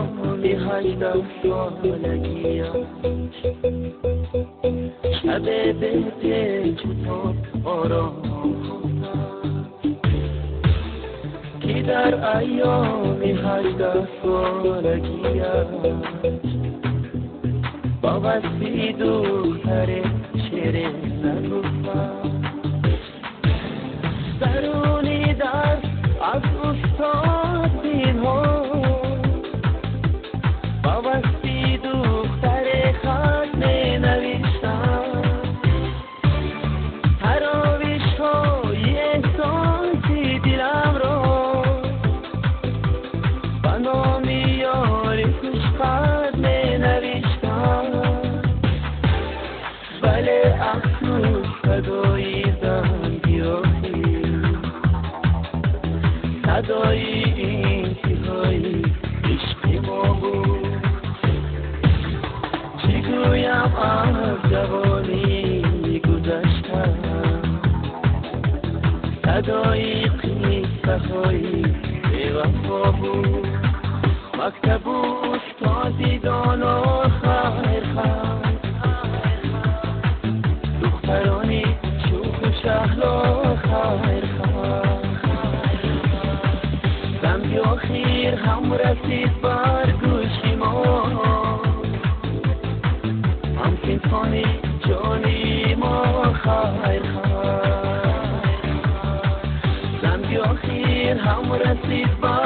ایامی 18 سالگی شب بهت چطور آرام که در ایامی 18 سالگی با وصفی دختر شیره نگفتم درونی در از استاد بینها با وصفی دختر خط می نوشتم هر آویش های احساسی دلم را با نام یاری خوشخط می نوشتم بله افسوس صدای زنگیاهی صدای انتهای عشق ما بود چگویم از جوانی گذشتم صدای قصه های بی‌وفا بود مکتب استادی دانا خیر دخترانی شوخ و شهلا خیر زنبی آخیر هم رسید بر گوشی ما هم سیمفونی جانی ما خیر زنبی آخیر هم رسید بر